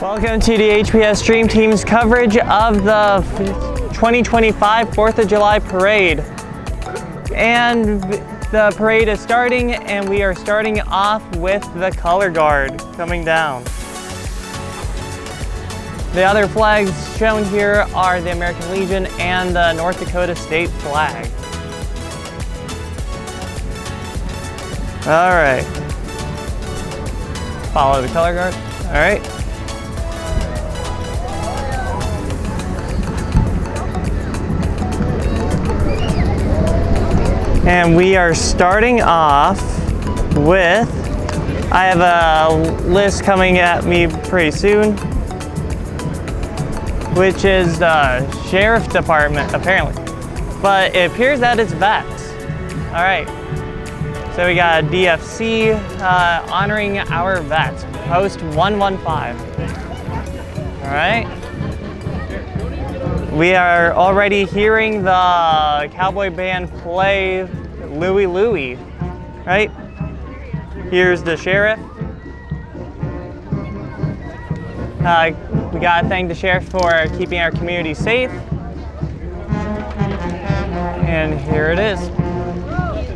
Welcome to the HPS Dream Team's coverage of the 2025 4th of July parade. And the parade is starting, and we are starting off with the color guard coming down. The other flags shown here are the American Legion and the North Dakota state flag. All right. Follow the color guard. All right. And we are starting off with, I have a list coming at me pretty soon, which is the Sheriff Department, apparently. But it appears that it's vets. All right. So we got DFC honoring our vets, post 115. All right. We are already hearing the Cowboy Band play Louie Louie, right? Here's the sheriff. We gotta thank the sheriff for keeping our community safe. And here it is.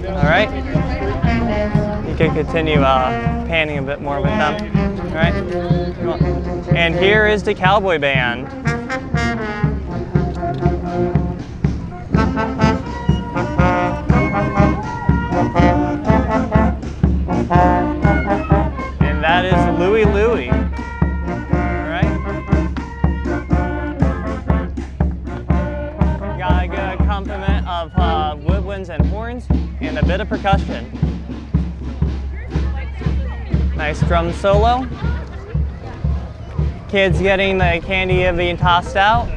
All right. You can continue panning a bit more with them. All right. And here is the Cowboy Band. And that is Louie Louie. All right. Got a good accompaniment of woodwinds and horns and a bit of percussion. Nice drum solo. Kids getting the candy being tossed out.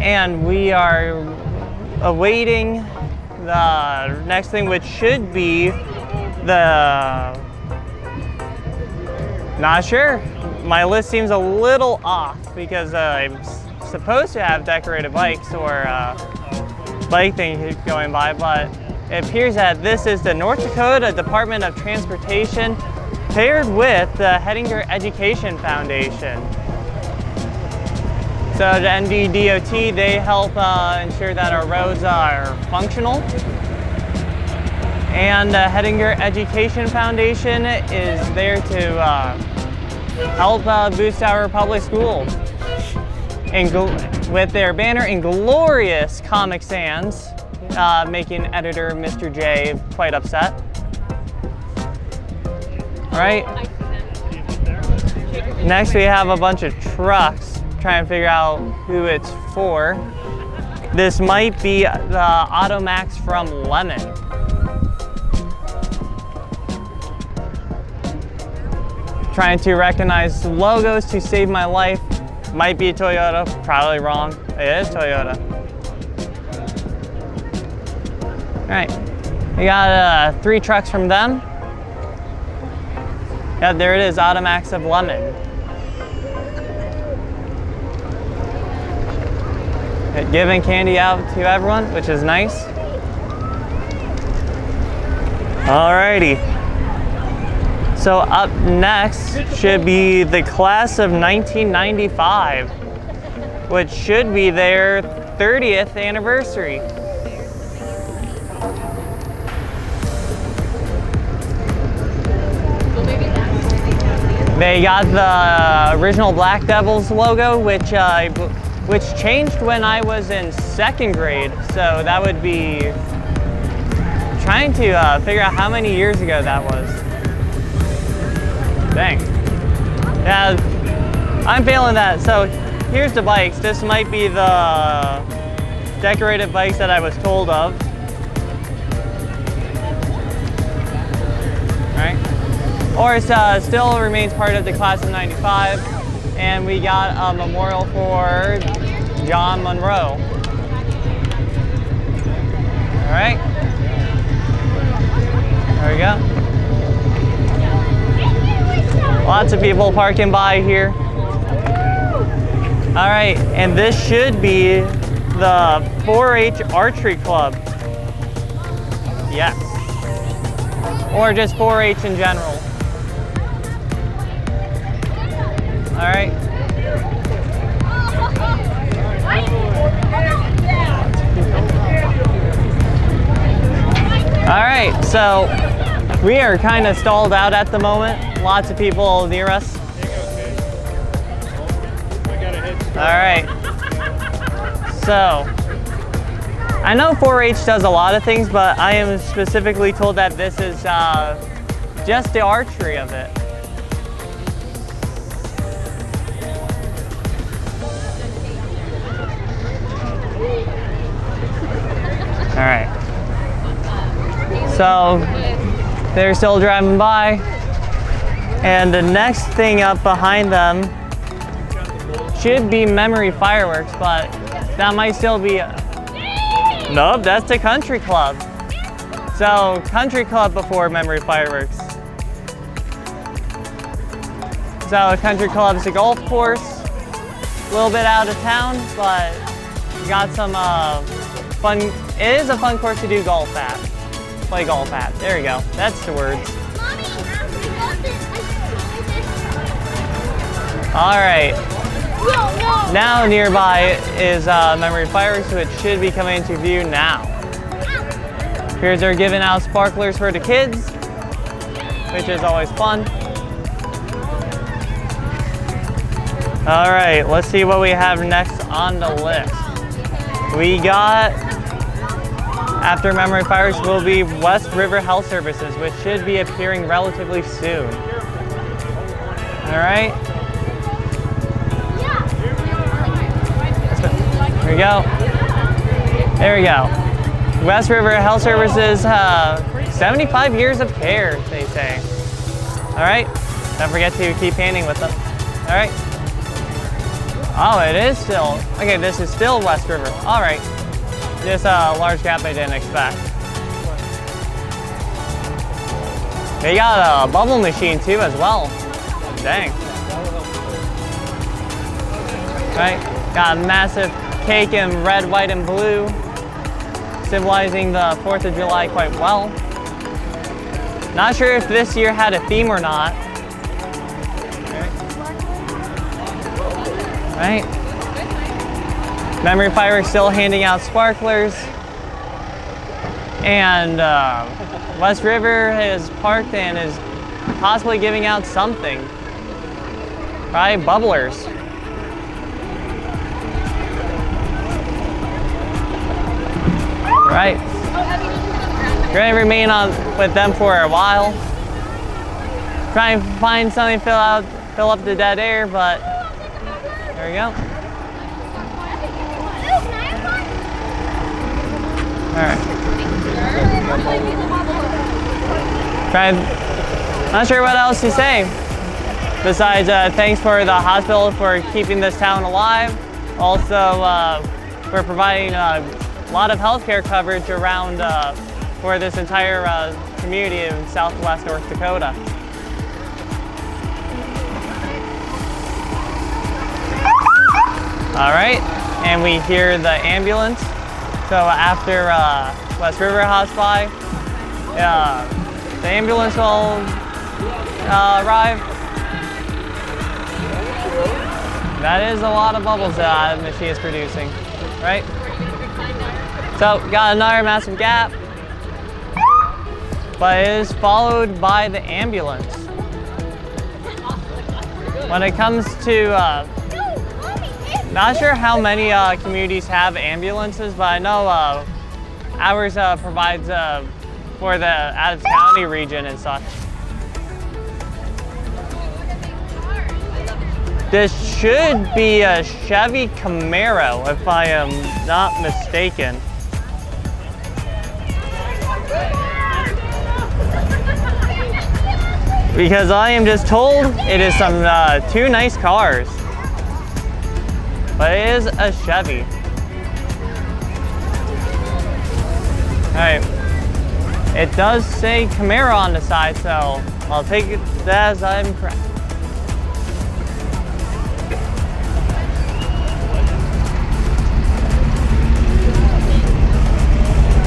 And we are awaiting the next thing, which should be the, not sure. My list seems a little off because I'm supposed to have decorated bikes or bike thing going by, but it appears that this is the North Dakota Department of Transportation paired with the Hettinger Education Foundation. So the NDOT, they help ensure that our roads are functional. And the Hettinger Education Foundation is there to help boost our public schools. And with their banner in glorious Comic Sans, making editor Mr. J quite upset. All right. Next we have a bunch of trucks. Try and figure out who it's for. This might be the Automax from Lemmon. Trying to recognize logos to save my life. Might be Toyota, probably wrong. It is Toyota. All right, we got 3 trucks from them. Yeah, there it is, Automax of Lemmon. Giving candy out to everyone, which is nice. Alrighty. So up next should be the class of 1995, which should be their 30th anniversary. They got the original Black Devils logo, which changed when I was in 2nd grade. So that would be trying to figure out how many years ago that was. Dang. Yeah, I'm feeling that. So here's the bikes. This might be the decorated bikes that I was told of. All right. Or it still remains part of the class of 95. And we got a memorial for John Monroe. All right. There we go. Lots of people parking by here. All right, and this should be the 4-H Archery Club. Yes. Or just 4-H in general. All right. All right, so we are kind of stalled out at the moment. Lots of people near us. All right. So, I know 4-H does a lot of things, but I am specifically told that this is just the archery of it. All right. So they're still driving by, and the next thing up behind them should be Memory Fireworks, but that might still be nope, that's the country club. So country club before Memory Fireworks. So country club's a golf course, a little bit out of town, but you got some fun. It is a fun course to do golf at. Play golf at. There you go. That's the words. All right. Now nearby is Memory Fireworks, which should be coming into view now. Here's they're giving out sparklers for the kids, which is always fun. All right, let's see what we have next on the list. We got, after Memory Fireworks, will be West River Health Services, which should be appearing relatively soon. All right. Here we go. There we go. West River Health Services, 75 years of care, they say. All right. Don't forget to keep painting with them. All right. Oh, it is still. Okay, this is still West River. All right. Just a large gap I didn't expect. They got a bubble machine too as well. Dang. All right. Got a massive cake in red, white, and blue, symbolizing the 4th of July quite well. Not sure if this year had a theme or not. Right. Memory Fireworks still handing out sparklers. And West River is parked and is possibly giving out something. Probably bubblers. Right. We're gonna remain on with them for a while. Try and find something to fill up the dead air, but there we go. All right. Not sure what else to say. Besides, thanks for the hospital for keeping this town alive. Also, for providing a lot of healthcare coverage around for this entire community in southwest North Dakota. All right, and we hear the ambulance. So after West River House by, the ambulance will arrive. That is a lot of bubbles that she is producing, right? So got another massive gap, but it is followed by the ambulance. When it comes to not sure how many communities have ambulances, but I know ours provides for the Adams County region and such. This should be a Chevy Camaro, if I am not mistaken. Because I am just told it is some two nice cars. But it is a Chevy. All right. It does say Camaro on the side, so I'll take it as I'm correct.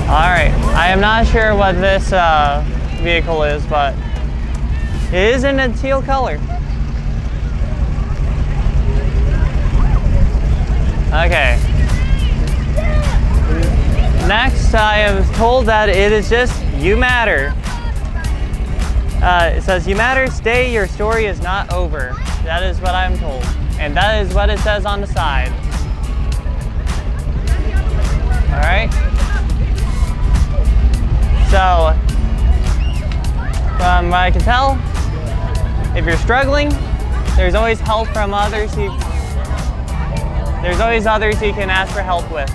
All right. I am not sure what this vehicle is, but it is in a teal color. Okay. Next, I am told that it is just "You matter." It says, "You matter, stay, your story is not over." That is what I'm told. And that is what it says on the side. All right. So, from what I can tell, if you're struggling, there's always help from others. There's always others you can ask for help with.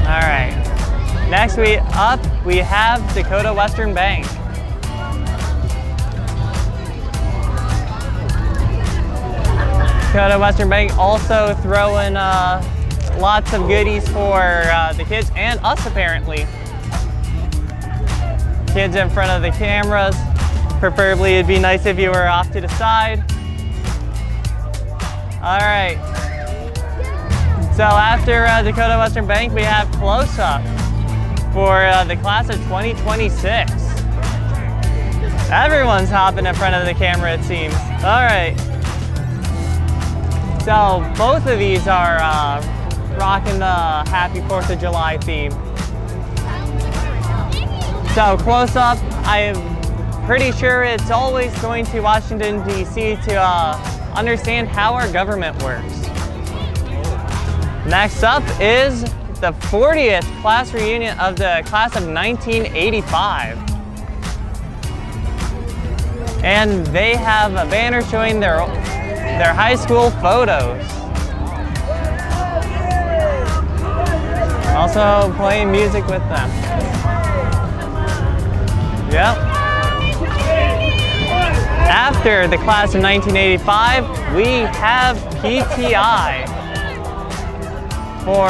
All right. Next we have Dakota Western Bank. Dakota Western Bank also throwing lots of goodies for the kids and us apparently. Kids in front of the cameras. Preferably it'd be nice if you were off to the side. All right. So after Dakota Western Bank, we have close-up for the class of 2026. Everyone's hopping in front of the camera, it seems. All right. So both of these are rocking the Happy 4th of July theme. So close-up, I'm pretty sure it's always going to Washington, D.C. to understand how our government works. Next up is the 40th class reunion of the class of 1985. And they have a banner showing their high school photos. Also playing music with them. Yep. After the class of 1985, we have PTI for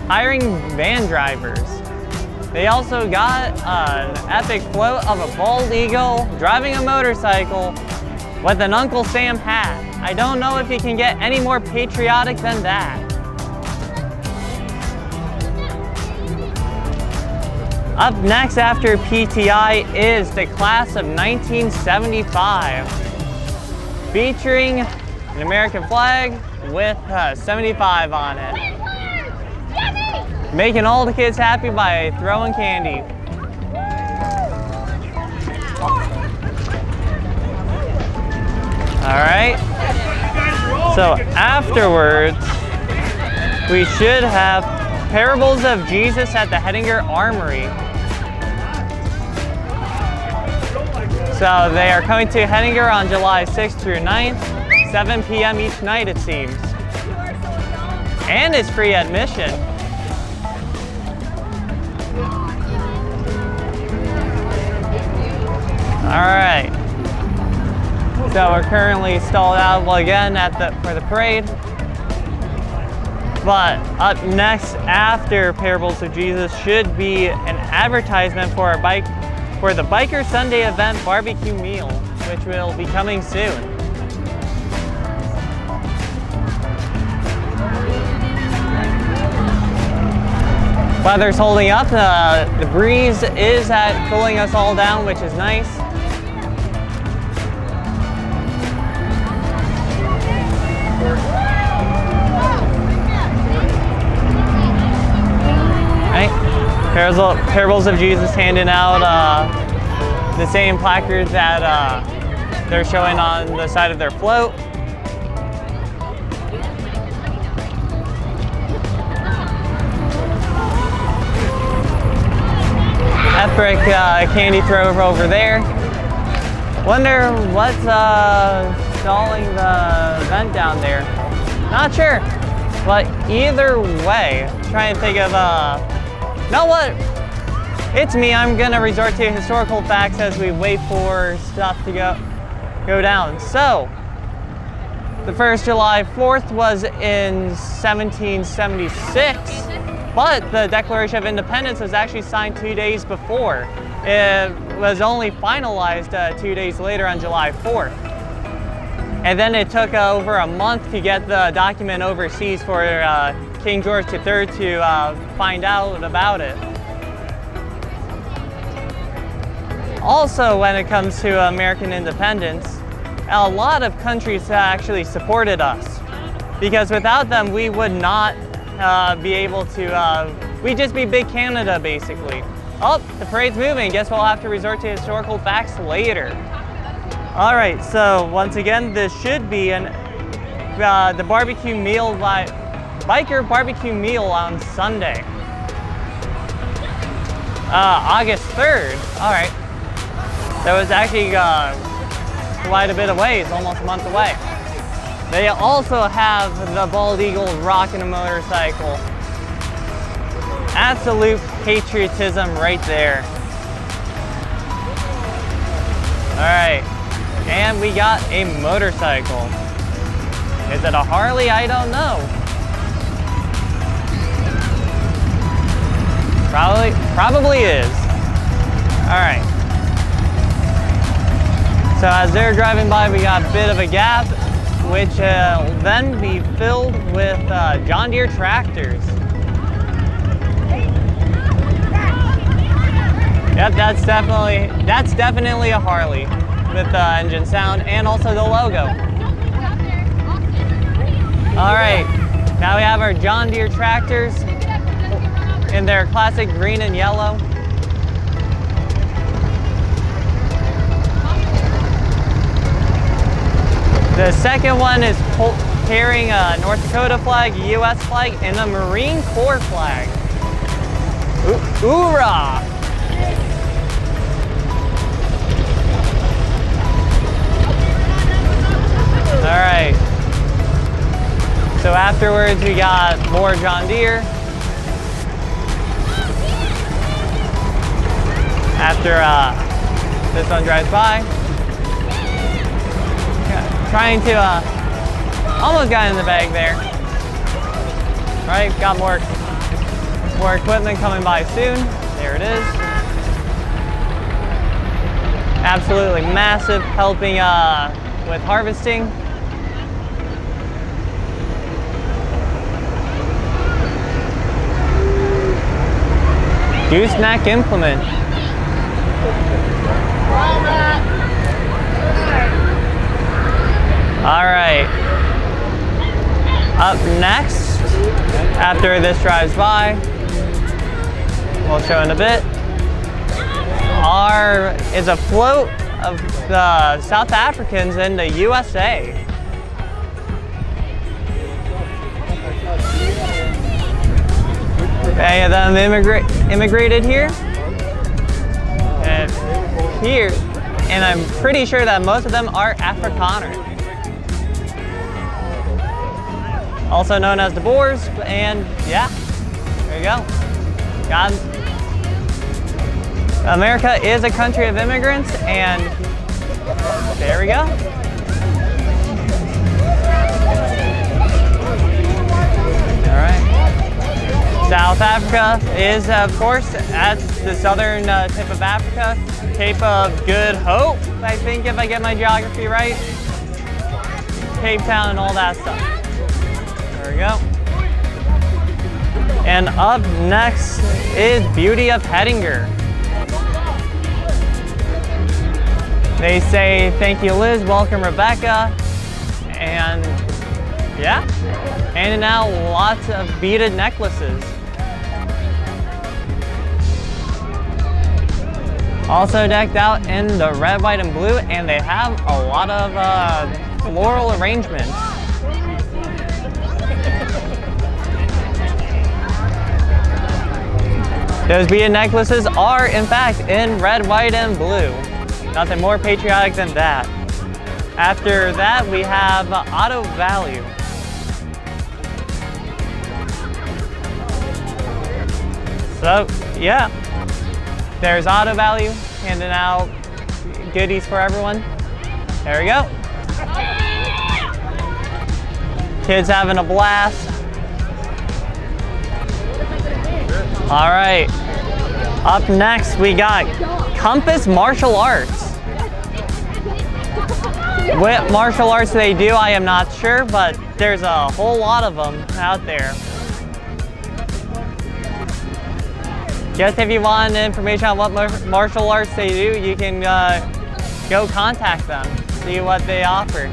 hiring van drivers. They also got an epic float of a bald eagle driving a motorcycle with an Uncle Sam hat. I don't know if you can get any more patriotic than that. Up next after PTI is the class of 1975, featuring an American flag with 75 on it. Making all the kids happy by throwing candy. All right. So afterwards, we should have Parables of Jesus at the Hettinger Armory. So they are coming to Hettinger on July 6th through 9th, 7 p.m. each night it seems. And it's free admission. All right. So we're currently stalled out again for the parade. But up next after Parables of Jesus should be an advertisement for the Biker Sunday event barbecue meal, which will be coming soon. Weather's holding up. The breeze is cooling us all down, which is nice. Parables of Jesus handing out the same placards that they're showing on the side of their float. Epic candy throw over there. Wonder what's stalling the event down there. Not sure, but either way, trying to think of you know what? It's me. I'm gonna resort to historical facts as we wait for stuff to go down. So, the first July 4th was in 1776, but the Declaration of Independence was actually signed 2 days before. It was only finalized 2 days later on July 4th. And then it took over a month to get the document overseas for King George III to find out about it. Also, when it comes to American independence, a lot of countries actually supported us, because without them we would not be able to, we'd just be big Canada basically. Oh, the parade's moving. Guess we'll have to resort to historical facts later. All right, so once again, this should be the barbecue meal biker barbecue meal on Sunday, August 3rd. All right, so it's actually quite a bit away. It's almost a month away. They also have the Bald Eagle rocking a motorcycle. Absolute patriotism right there. All right, and we got a motorcycle. Is it a Harley? I don't know. Probably is. All right. So as they're driving by, we got a bit of a gap, which will then be filled with John Deere tractors. Yep, that's definitely a Harley with the engine sound and also the logo. All right, now we have our John Deere tractors in their classic green and yellow. The second one is carrying a North Dakota flag, US flag, and a Marine Corps flag. Hoorah! All right. So afterwards, we got more John Deere. After this one drives by. Trying to, almost got in the bag there. All right, got more equipment coming by soon. There it is. Absolutely massive, helping with harvesting. Gooseneck implement. All right. Up next, after this drives by, we'll show in a bit, is a float of the South Africans in the USA. Many of them immigrated here. And I'm pretty sure that most of them are Afrikaner. Also known as the Boers, and yeah, there you go. America is a country of immigrants, and there we go. All right. South Africa is, of course, at the southern tip of Africa, Cape of Good Hope, I think, if I get my geography right. Cape Town and all that stuff. There we go. And up next is Beauty of Hettinger. They say, thank you, Liz, welcome, Rebecca. And yeah, handing out lots of beaded necklaces. Also decked out in the red, white, and blue, and they have a lot of floral arrangements. Those beaded necklaces are, in fact, in red, white, and blue. Nothing more patriotic than that. After that, we have Auto Value. So, yeah, there's Auto Value handing out goodies for everyone. There we go. Kids having a blast. All right, up next we got Compass Martial Arts. What martial arts they do, I am not sure, but there's a whole lot of them out there. Just if you want information on what martial arts they do, you can go contact them. see what they offer.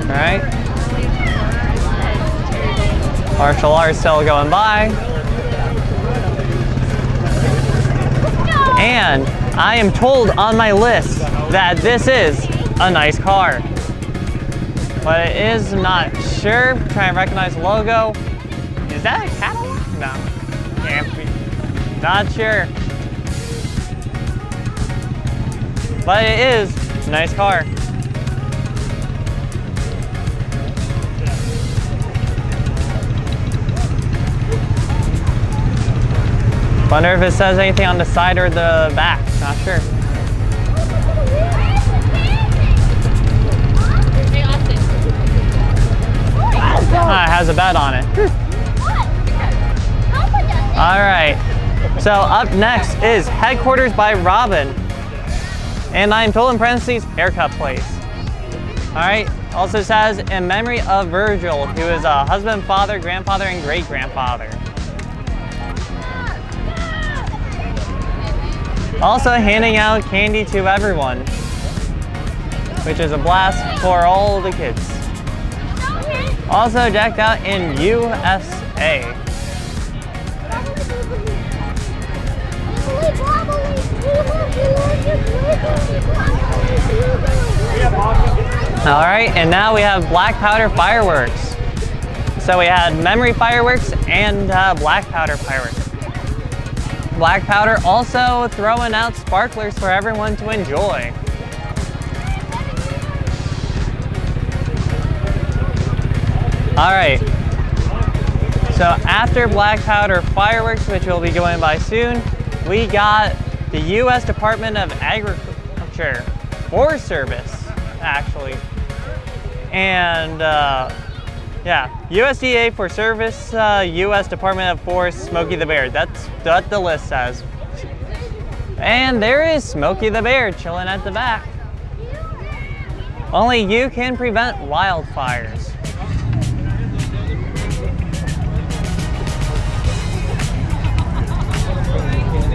All right. Martial arts still going by. And I am told on my list that this is a nice car. But it is not sure. Trying to recognize the logo. Is that a Cadillac? No. Can't be. Not sure. But it is a nice car. Wonder if it says anything on the side or the back. Not sure. It has a bed on it. All right. So up next is Headquarters by Robin. And I'm told in parentheses, haircut place. All right. Also says in memory of Virgil, who is a husband, father, grandfather, and great-grandfather. Also handing out candy to everyone, which is a blast for all the kids. Also decked out in USA. All right, and now we have black powder fireworks. So we had memory fireworks and black powder fireworks. Black powder also throwing out sparklers for everyone to enjoy. All right, so after black powder fireworks, which will be going by soon, we got the U.S. Department of Agriculture, Forest Service, actually. And yeah, USDA for Service, U.S. Department of Forest, Smoky the Bear. That's what the list says. And there is Smoky the Bear chilling at the back. Only you can prevent wildfires.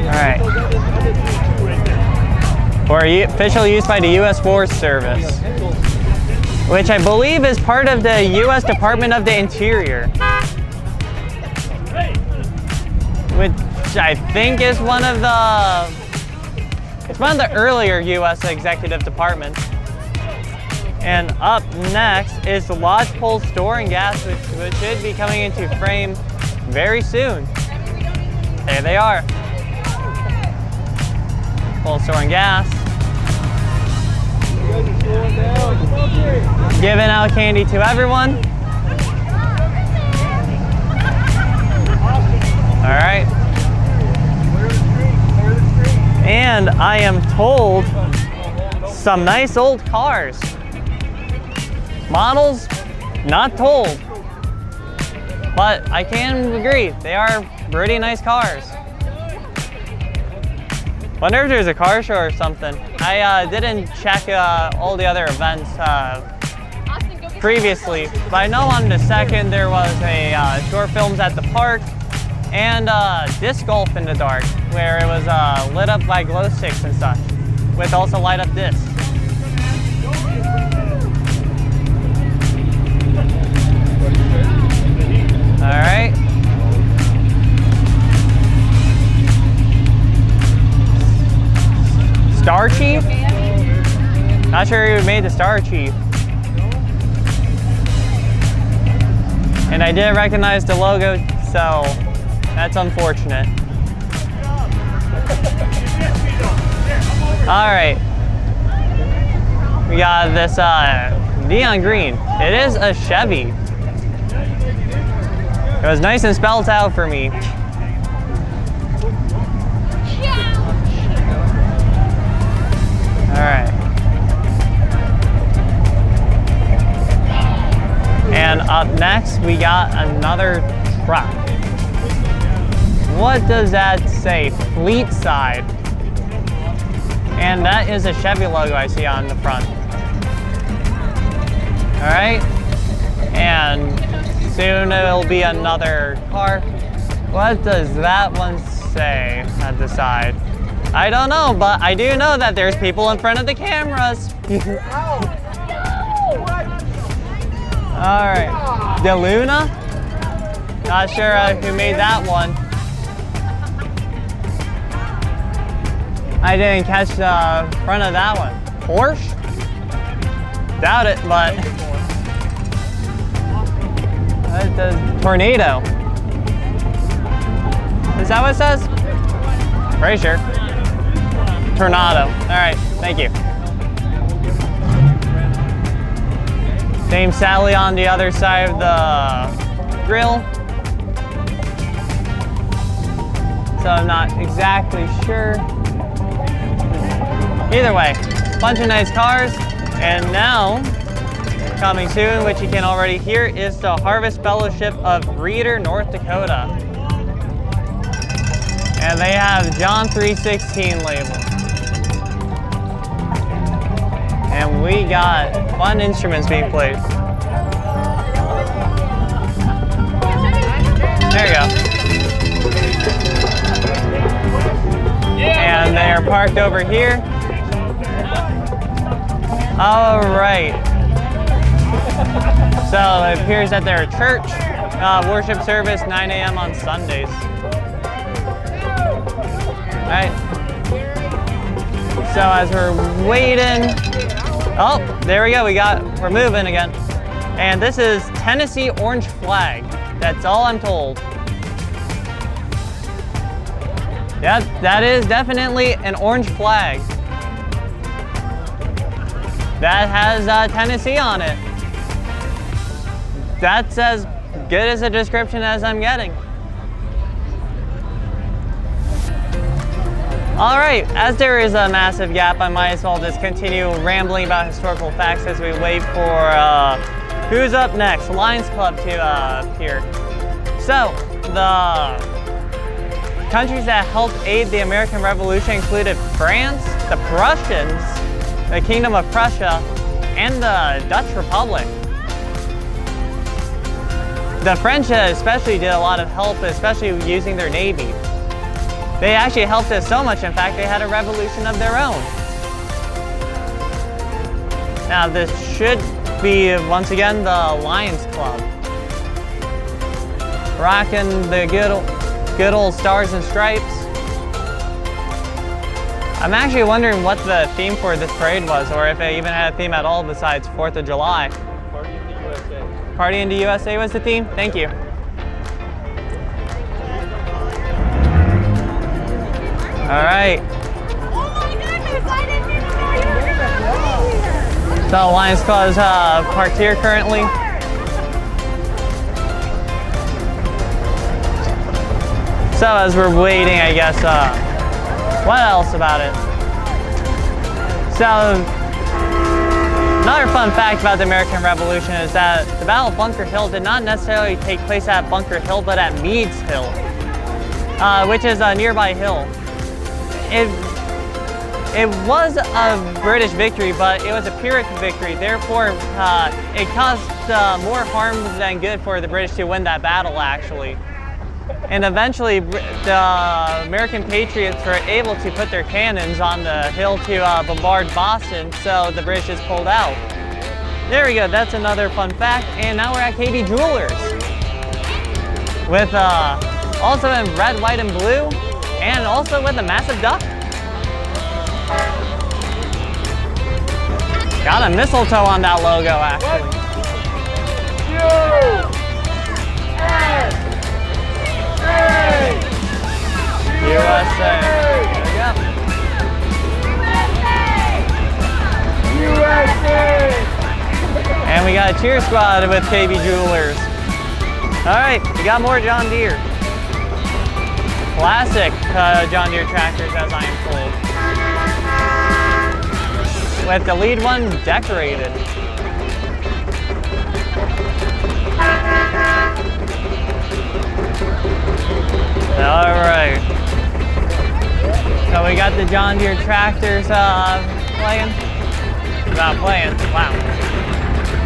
All right. For official use by the U.S. Forest Service, which I believe is part of the U.S. Department of the Interior, which I think is one of the earlier U.S. executive departments. And up next is the Lodgepole Store and Gas, which should be coming into frame very soon. There they are. Lodgepole Store and Gas. Giving out candy to everyone. All right. And I am told some nice old cars. Models, not told. But I can agree, they are pretty nice cars. Wonder if there's a car show or something. I didn't check all the other events previously, but I know on the 2nd there was a short films at the park and disc golf in the dark, where it was lit up by glow sticks and such, with also light up discs. All right. Star Chief? Not sure who made the Star Chief. And I didn't recognize the logo, so that's unfortunate. All right. We got this neon green. It is a Chevy. It was nice and spelled out for me. All right. And up next, we got another truck. What does that say? Fleet side. And that is a Chevy logo I see on the front. All right. And soon it'll be another car. What does that one say at the side? I don't know, but I do know that there's people in front of the cameras. All right, De Luna? Not sure who made that one. I didn't catch the front of that one. Porsche? Doubt it, but the Tornado. Is that what it says? Pretty sure. Tornado. All right, thank you. Same Sally on the other side of the grill. So I'm not exactly sure. Either way, bunch of nice cars. And now, coming soon, which you can already hear, is the Harvest Fellowship of Reeder, North Dakota. And they have John 3:16 labeled. And we got fun instruments being played. There you go. And they are parked over here. All right. So it appears that they're a church. Worship service 9 a.m. on Sundays. All right. So as we're waiting, oh, there we go. We're moving again. And this is Tennessee Orange Flag. That's all I'm told. Yeah, that is definitely an orange flag. That has Tennessee on it. That's as good as a description as I'm getting. All right, as there is a massive gap, I might as well just continue rambling about historical facts as we wait for who's up next, Lions Club to appear. So, the countries that helped aid the American Revolution included France, the Prussians, the Kingdom of Prussia, and the Dutch Republic. The French especially did a lot of help, especially using their navy. They actually helped us so much, in fact, they had a revolution of their own. Now this should be, once again, the Lions Club. Rocking the good old stars and stripes. I'm actually wondering what the theme for this parade was, or if it even had a theme at all besides 4th of July. Party in the USA. Party in the USA was the theme? Thank you. All right. Oh my goodness, I didn't even know you were here. So Lions Club is parked here currently. So as we're waiting, I guess, what else about it? So, another fun fact about the American Revolution is that the Battle of Bunker Hill did not necessarily take place at Bunker Hill, but at Meade's Hill, which is a nearby hill. It was a British victory, but it was a Pyrrhic victory. Therefore, it caused more harm than good for the British to win that battle, actually. And eventually, the American patriots were able to put their cannons on the hill to bombard Boston, so the British just pulled out. There we go, that's another fun fact. And now we're at KB Jewelers. With also in red, white, and blue, and also with a massive duck. Got a mistletoe on that logo, actually. USA. USA! And we got a cheer squad with KB Jewelers. All right, we got more John Deere. Classic John Deere tractors, as I am told. With the lead one decorated. All right. So we got the John Deere tractors playing. Not playing. Wow.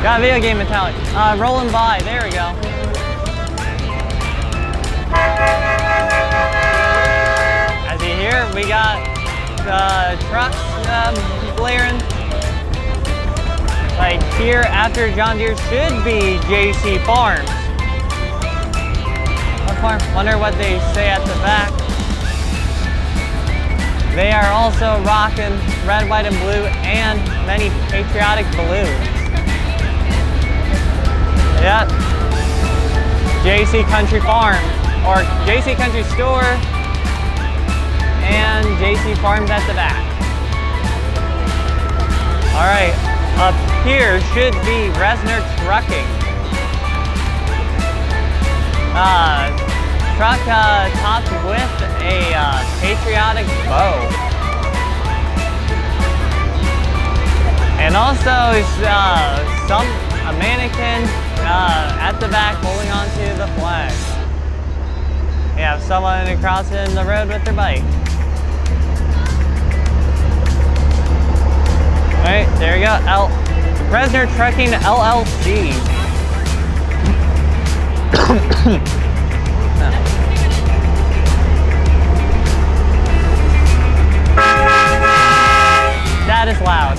Got a video game metallic. Rolling by. There we go. trucks blaring. Like here after John Deere should be JC Farms. What farm? Wonder what they say at the back. They are also rocking red, white, and blue and many patriotic balloons. Yep. JC Country Farm or JC Country Store and JC Farms at the back. All right, up here should be Resner Trrucking. Truck topped with a patriotic bow. And also a mannequin at the back holding onto the flag. We have someone crossing the road with their bike. All right, there we go. Resner Trrucking LLC. That is loud.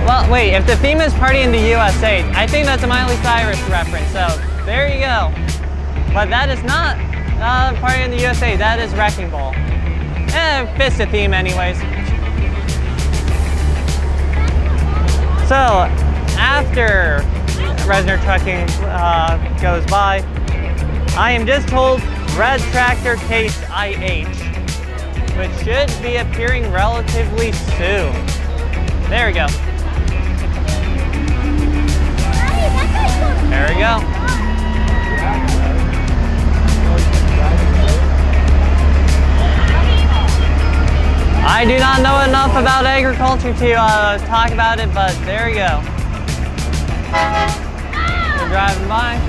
Well, wait, if the theme is Party in the USA, I think that's a Miley Cyrus reference, so there you go. But that is not Party in the USA, that is Wrecking Ball. Fits the theme anyways. So, after Resner Trrucking goes by, I am just told Red Tractor Case IH, which should be appearing relatively soon. There we go. There we go. I do not know enough about agriculture to talk about it, but there we go. We're driving by.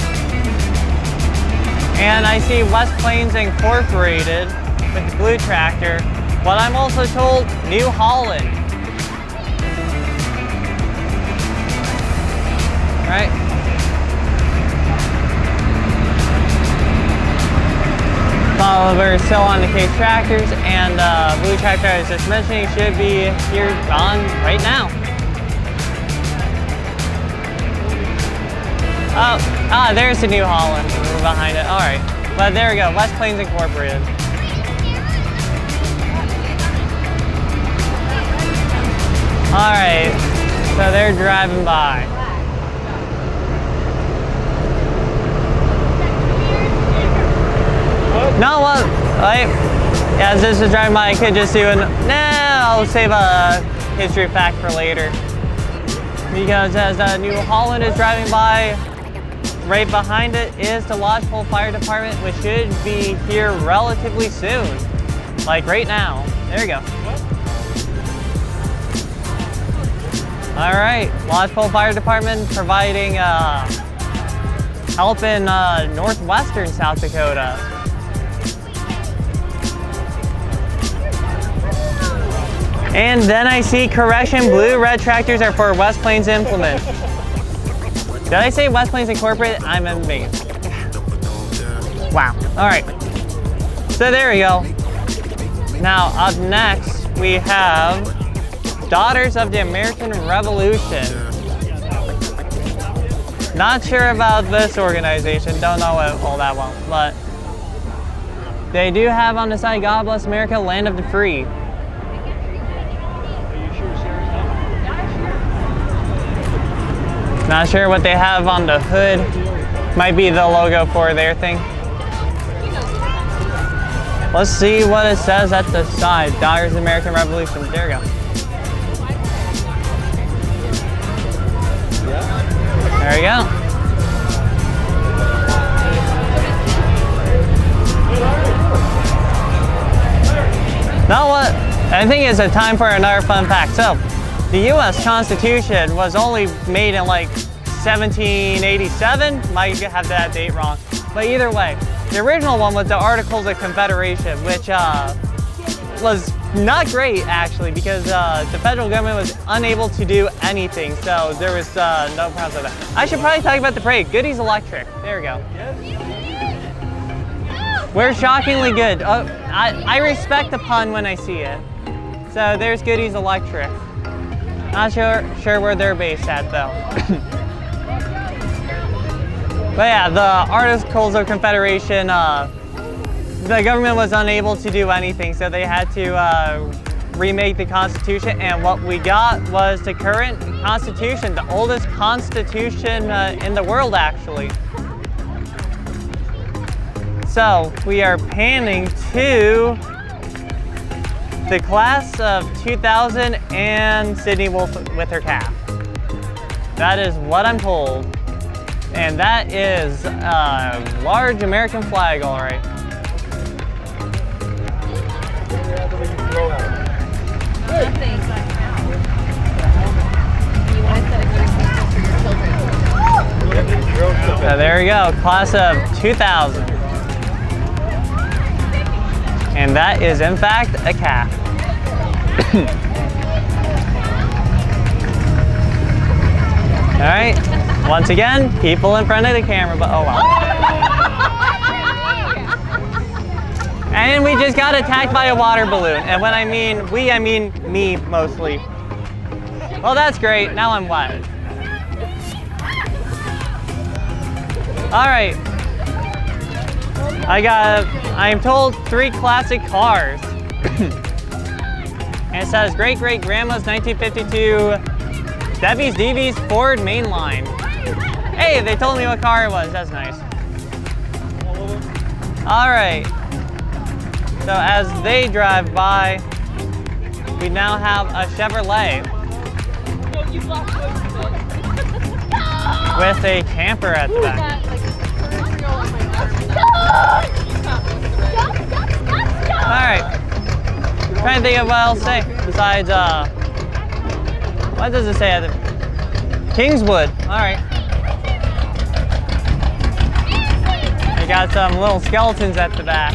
And I see West Plains Incorporated with the blue tractor, but I'm also told New Holland. Right? We're still on the Case tractors, and blue tractor I was just mentioning should be here on right now. Oh, there's the New Holland behind it. All right, but there we go, West Plains Incorporated. All right, so they're driving by. No, well, as this is driving by, I could just do I'll save a history fact for later. Because as New Holland is driving by, right behind it is the Lodgepole Fire Department, which should be here relatively soon. Like right now. There you go. All right, Lodgepole Fire Department providing help in northwestern South Dakota. And then I see correction, blue red tractors are for West Plains Implement. Did I say West Plains Incorporated? I'm amazed. Wow, all right. So there we go. Now up next, we have Daughters of the American Revolution. Not sure about this organization, don't know it all that well, but they do have on the side, God bless America, land of the free. Not sure what they have on the hood. Might be the logo for their thing. Let's see what it says at the side. Daughters of the American Revolution. There we go. There we go. Now what? I think it's a time for another fun fact. So, the U.S. Constitution was only made in like 1787. Might have that date wrong. But either way, the original one was the Articles of Confederation, which was not great actually, because the federal government was unable to do anything. So there was no problem with that. I should probably talk about the parade. Goodies Electric. There we go. We're shockingly good. Oh, I respect the pun when I see it. So there's Goody's Electric. Not sure where they're based at though. But yeah, the Articles of Confederation, the government was unable to do anything, so they had to remake the Constitution, and what we got was the current Constitution, the oldest Constitution in the world actually. So we are panning to the class of 2000 and Sydney Wolf with her calf. That is what I'm told. And that is a large American flag, all right. So there we go, class of 2000. And that is in fact a calf. All right, once again, people in front of the camera, but oh well. And we just got attacked by a water balloon. And when I mean we, I mean me mostly. Well, that's great, now I'm wet. All right. I'm told 3 classic cars. And it says great grandma's 1952 Debbie's DV's Ford Mainline. Hey, they told me what car it was, that's nice. All right. So as they drive by, we now have a Chevrolet with a camper at the back. Alright, trying to think of what else to say besides, what does it say at the Kingswood? Alright. We got some little skeletons at the back.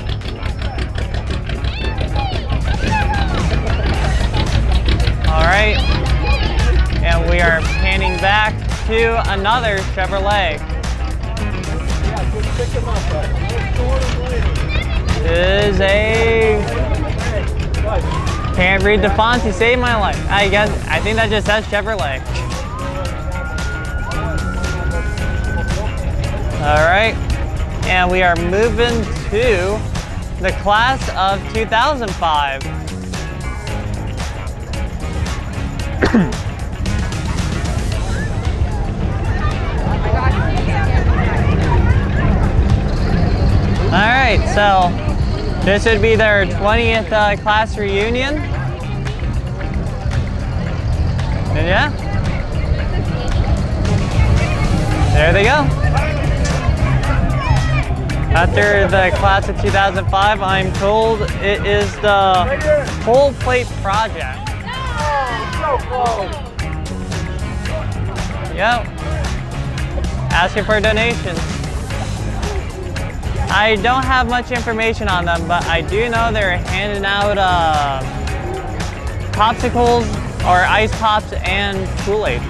Alright, and we are panning back to another Chevrolet. Is a, can't read the font to save my life. I think that just says Chevrolet. All right, and we are moving to the class of 2005. All right, so this would be their 20th class reunion. And yeah, there they go. After the class of 2005, I'm told it is the Whole Plate Project. Yep. Asking for donations. I don't have much information on them, but I do know they're handing out popsicles or ice pops and Kool-Aid.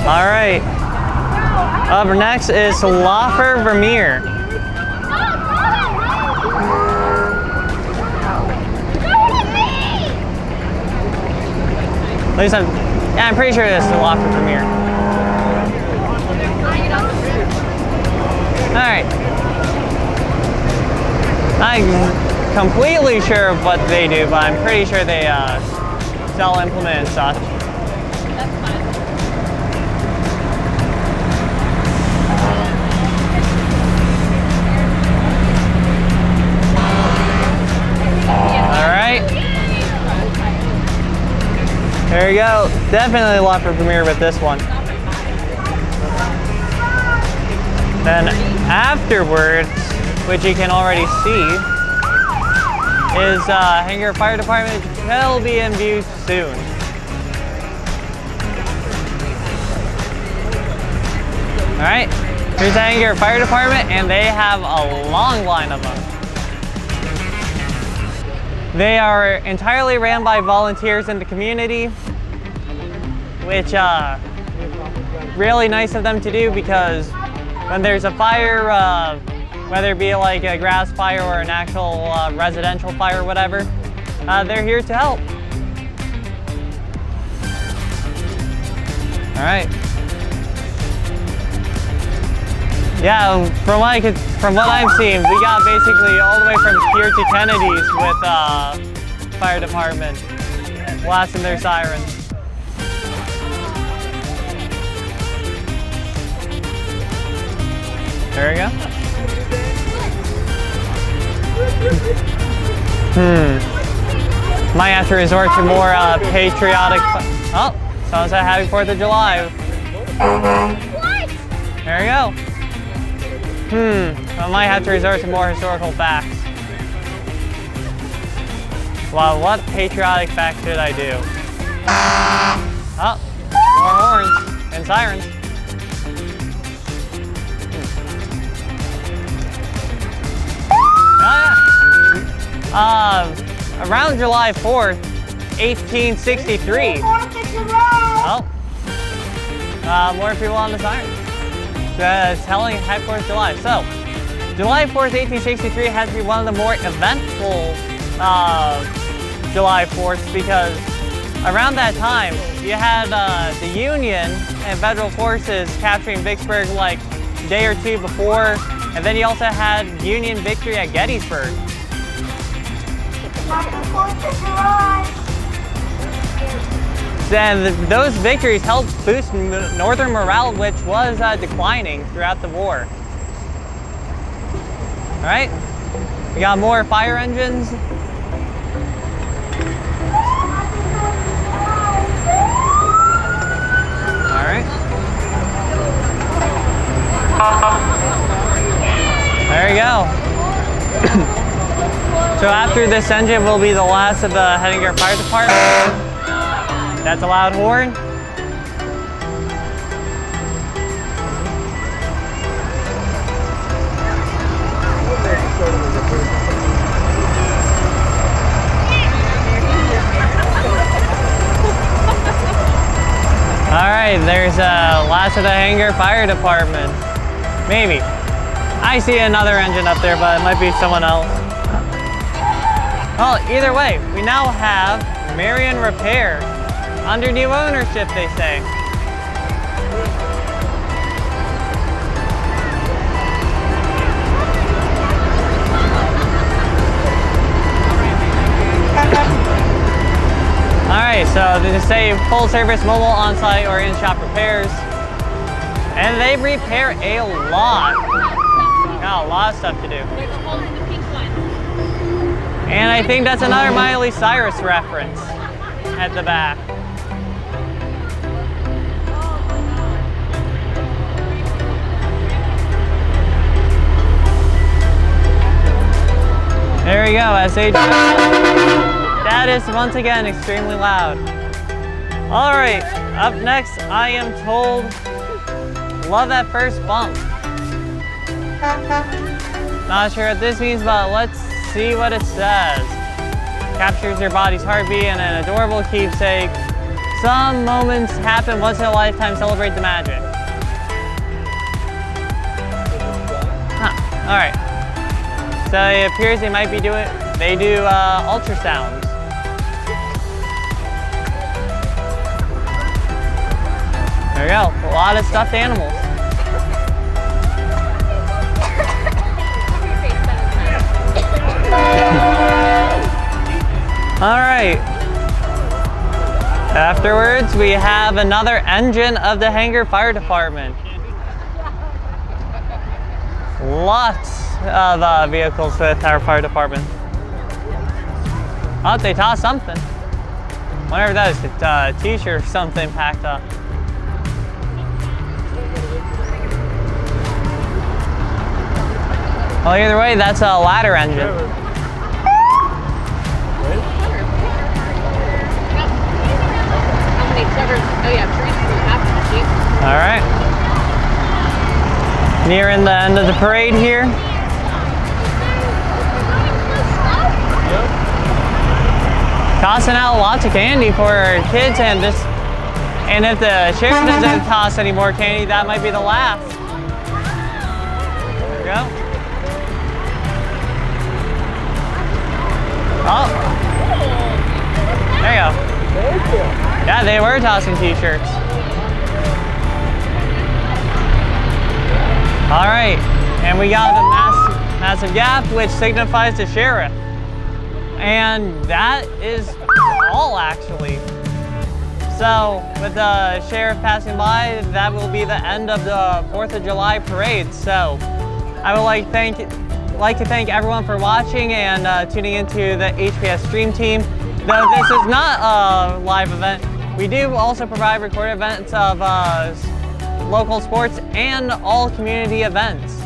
All right. Up next is Laufer Vermeer. At least I'm pretty sure this is a Laufer Vermeer. All right. I'm completely sure of what they do, but I'm pretty sure they sell implement and such. That's fine. All right. There you go. Definitely Laufer Vermeer with this one. Then afterwards, which you can already see, is Hettinger Fire Department will be in view soon. All right, here's the Hettinger Fire Department, and they have a long line of them. They are entirely ran by volunteers in the community, which really nice of them to do, because when there's a fire, whether it be like a grass fire or an actual residential fire or whatever, they're here to help. All right. Yeah, from what I've seen, we got basically all the way from here to Kennedy's with fire department blasting their sirens. There we go. Might have to resort to more patriotic. Oh, someone said Happy 4th of July. What? There we go. I might have to resort to more historical facts. Well, what patriotic fact should I do? Oh, more horns and sirens. Around July 4th, 1863. Oh, more people on the sirens. Telling Happy 4th of July. So, July 4th, 1863 has to be one of the more eventful July 4ths, because around that time you had the Union and Federal forces capturing Vicksburg like a day or two before, and then you also had Union victory at Gettysburg. And those victories helped boost Northern morale, which was declining throughout the war. All right, we got more fire engines. All right. There you go. So after this engine will be the last of the Hettinger Fire Department. That's a loud horn. All right, there's last of the Hettinger Fire Department. Maybe. I see another engine up there, but it might be someone else. Well, either way, we now have Marion Repair. Under new ownership, they say. Alright, so they just say full service mobile on-site or in-shop repairs. And they repair a lot. Got a lot of stuff to do. And I think that's another Miley Cyrus reference at the back. There we go, as they do. That is once again extremely loud. All right, up next, I am told, love that first bump. Not sure what this means, but let's see what it says. Captures your body's heartbeat and an adorable keepsake. Some moments happen once in a lifetime, celebrate the magic. All right. So it appears they might be doing, they do ultrasounds. There we go, a lot of stuffed animals. All right. Afterwards, we have another engine of the Hettinger Fire Department. Lots of vehicles with our fire department. Oh, they tossed something. Whatever that is, it's a t-shirt or something packed up. Well, either way, that's a ladder engine. All right. Nearing the end of the parade here. Tossing out lots of candy for kids and And if the sheriff doesn't toss any more candy, that might be the last. There we go. Oh. There you go. Thank you. Yeah, they were tossing t-shirts. All right, and we got the massive gap, which signifies the sheriff. And that is all, actually. So, with the sheriff passing by, that will be the end of the 4th of July parade. So, I would like to thank everyone for watching and tuning into the HPS Stream Team. Though this is not a live event, we do also provide recorded events of local sports and all community events.